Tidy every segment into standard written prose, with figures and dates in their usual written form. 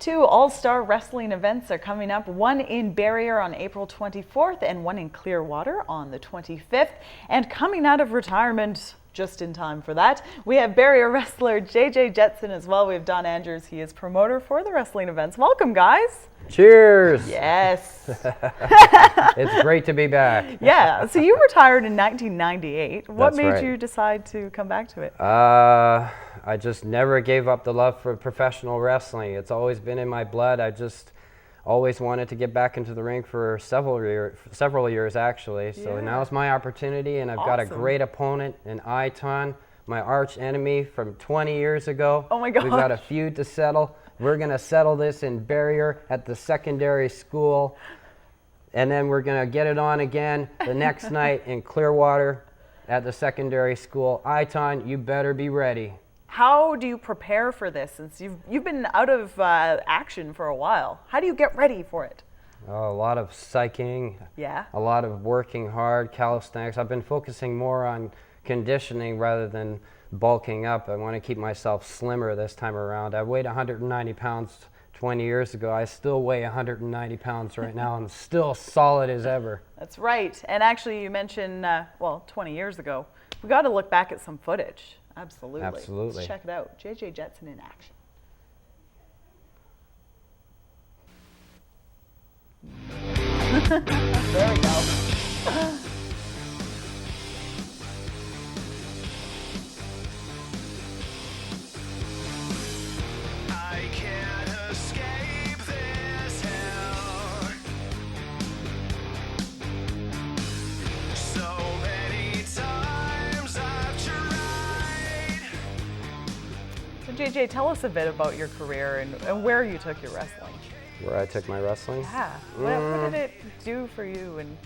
two all-star wrestling events are coming up, one in Barriere on April 24th and one in Clearwater on the 25th. And coming out of retirement, just in time for that, we have Barriere wrestler Jetson as well. We have Don Andrews. He is promoter for the wrestling events. Welcome, guys. Cheers. Yes. It's great to be back. Yeah. So you retired in 1998. What That's made right. you decide to come back to it? I just never gave up the love for professional wrestling. It's always been in my blood. I just always wanted to get back into the ring for several years actually. So Yeah. now's my opportunity, and I've got a great opponent in Iton, my arch enemy from 20 years ago. Oh my God. We've got a feud to settle. We're going to settle this in Barriere at the secondary school, and then we're going to get it on again the next night in Clearwater at the secondary school. Iton, you better be ready. How do you prepare for this, since you've been out of action for a while? How do you get ready for it? A lot of psyching, Yeah. a lot of working hard, calisthenics. I've been focusing more on conditioning rather than bulking up. I want to keep myself slimmer this time around. I weighed 190 pounds 20 years ago. I still weigh 190 pounds right now and still solid as ever. That's right. And actually you mentioned, 20 years ago. We got to look back at some footage. Absolutely. Absolutely. Let's check it out. Jetson in action. There we go. I can't escape this hell. So many times I've tried. So JJ, tell us a bit about your career and where you took your wrestling. Where I took my wrestling? Yeah. What did it do for you? And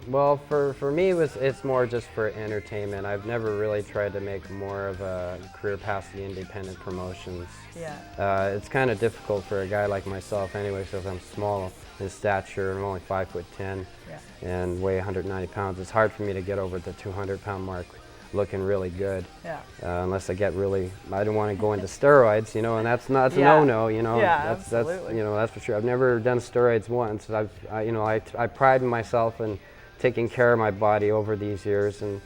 well, for me, it's more just for entertainment. I've never really tried to make more of a career past the independent promotions. yeah. It's kind of difficult for a guy like myself anyway, because I'm small in stature. I'm only 5'10" Yeah. and weigh 190 pounds. It's hard for me to get over the 200-pound mark looking really good. Yeah. Unless I get really, I don't want to go into steroids, you know, and that's a Yeah. no-no, you know. Yeah, that's absolutely. you know, that's for sure. I've never done steroids once. I pride myself in taking care of my body over these years and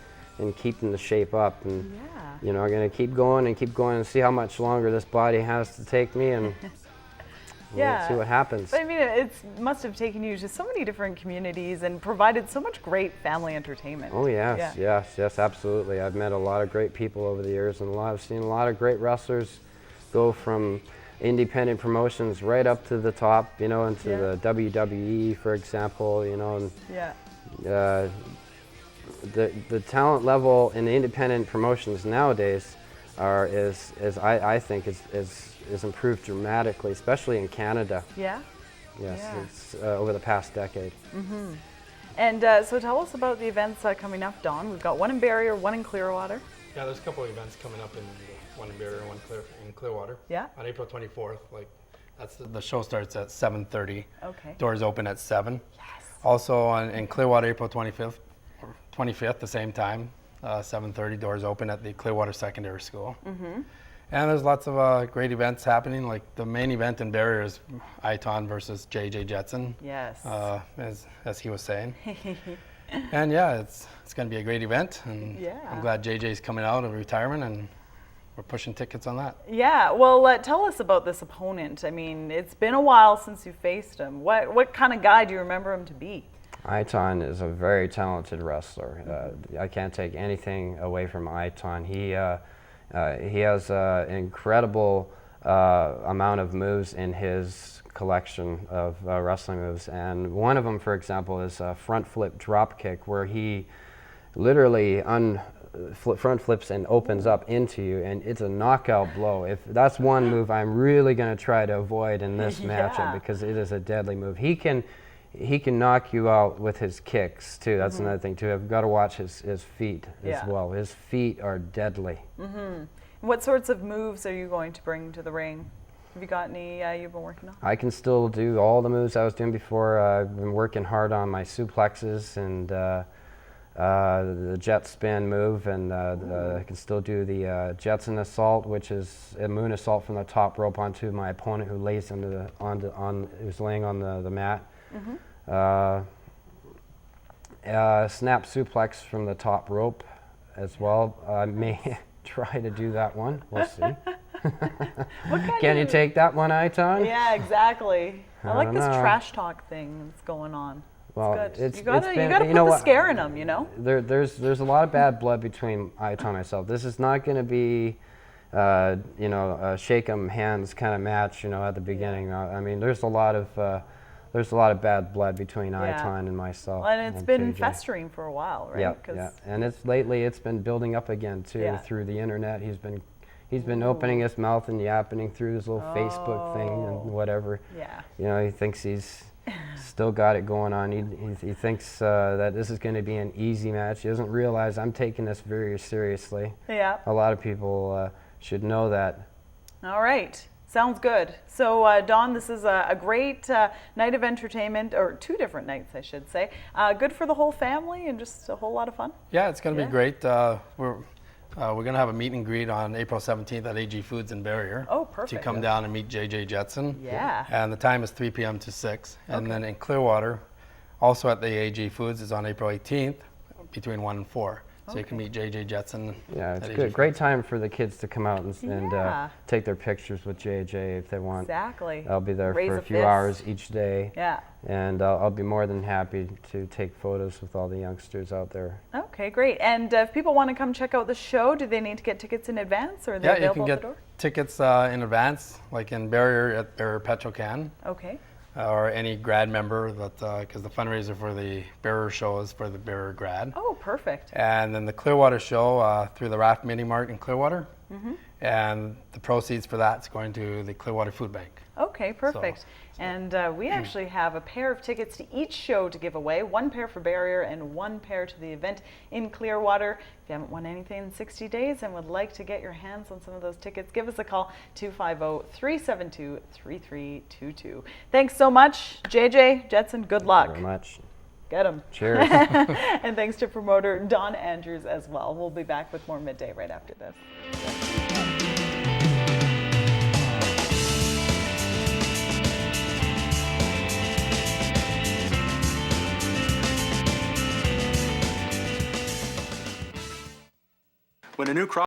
keeping the shape up, and Yeah. you know, I'm gonna keep going and see how much longer this body has to take me, and we'll see what happens. But I mean, it must have taken you to so many different communities and provided so much great family entertainment. Oh yes, Yeah. yes, absolutely. I've met a lot of great people over the years, and I've seen a lot of great wrestlers go from independent promotions right up to the top, you know, into Yeah. the WWE, for example, you know, and Yeah. the talent level in the independent promotions nowadays I think is improved dramatically, especially in Canada. Yeah. Yes, Yeah. it's over the past decade. And so tell us about the events coming up, Don. We've got one in Barriere, one in Clearwater. Yeah, there's a couple of events coming up one in Barriere, one in Clearwater. Yeah. On April 24th, that's the show starts at 7:30. Okay. Doors open at 7. Yes. Also in Clearwater, April 25th, the same time, 7:30. Doors open at the Clearwater Secondary School. Mm-hmm. And there's lots of great events happening. Like the main event in Barriere is Iton versus Jetson. Yes. As he was saying. And yeah, it's going to be a great event, and Yeah. I'm glad JJ's coming out of retirement, and we're pushing tickets on that. Yeah. Well, tell us about this opponent. I mean, it's been a while since you faced him. What kind of guy do you remember him to be? Iton is a very talented wrestler. I can't take anything away from Iton. He has an incredible amount of moves in his collection of wrestling moves, and one of them, for example, is a front flip drop kick, where he literally front flips and opens up into you, and it's a knockout blow. If that's one move I'm really going to try to avoid in this matchup, because it is a deadly move. He can knock you out with his kicks too. That's another thing too. I've got to watch his feet as well. His feet are deadly. What sorts of moves are you going to bring to the ring? Have you got any you've been working on? I can still do all the moves I was doing before. I've been working hard on my suplexes and the jet spin move, and I can still do the Jetson assault, which is a moon assault from the top rope onto my opponent who lays who's laying on the mat. Snap suplex from the top rope as well. I may try to do that one. We'll see. Can you take that one, Aiton? Yeah, exactly. I like don't this know. trash talk thing that's going on. Well, It's good. it's You gotta been, put you know the what, scare in them, you know? There's a lot of bad blood between Aiton and myself. This is not going to be, you know, a shake 'em hands kind of match, you know, at the beginning. I mean, there's a lot of bad blood between Aiton and myself. And it's been JJ. festering for a while, right? Yeah, yeah. And it's been building up again too through the internet. He's been opening his mouth and yapping through his little Facebook thing and whatever. Yeah. You know, he thinks he's still got it going on. He thinks that this is going to be an easy match. He doesn't realize I'm taking this very seriously. Yeah. A lot of people should know that. All right. Sounds good. So, Don, this is a great night of entertainment, or 2 different nights, I should say. Good for the whole family and just a whole lot of fun. Yeah, it's going to be great. We're going to have a meet and greet on April 17th at AG Foods in Barriere. Oh, perfect. To come down and meet JJ Jetson. Yeah. And the time is 3 p.m. to 6. And then in Clearwater, also at the AG Foods, is on April 18th between 1 and 4. So you can meet JJ Jetson. Yeah, it's at good. AG Great time for the kids to come out and Yeah. take their pictures with JJ if they want. Exactly. I'll be there Raise for a a few fist. hours each day. Yeah. And I'll be more than happy to take photos with all the youngsters out there. Okay, great. And if people want to come check out the show, do they need to get tickets in advance, or are they Yeah, you available can at the get door? tickets in advance, like in Barriere at Barriere Petrocan. Okay. Or any grad member, that because the fundraiser for the Barriere show is for the Barriere grad. Oh, perfect. And then the Clearwater show through the Raft Mini Mart in Clearwater. And the proceeds for that's going to the Clearwater Food Bank. Okay, perfect. And we actually have a pair of tickets to each show to give away, 1 pair for Barriere and 1 pair to the event in Clearwater. If you haven't won anything in 60 days and would like to get your hands on some of those tickets, give us a call, 250-372-3322. Thanks so much, JJ Jetson. Good luck. Very much. Get 'em. Cheers. And thanks to promoter Don Andrews as well. We'll be back with more Midday right after this. When a new crop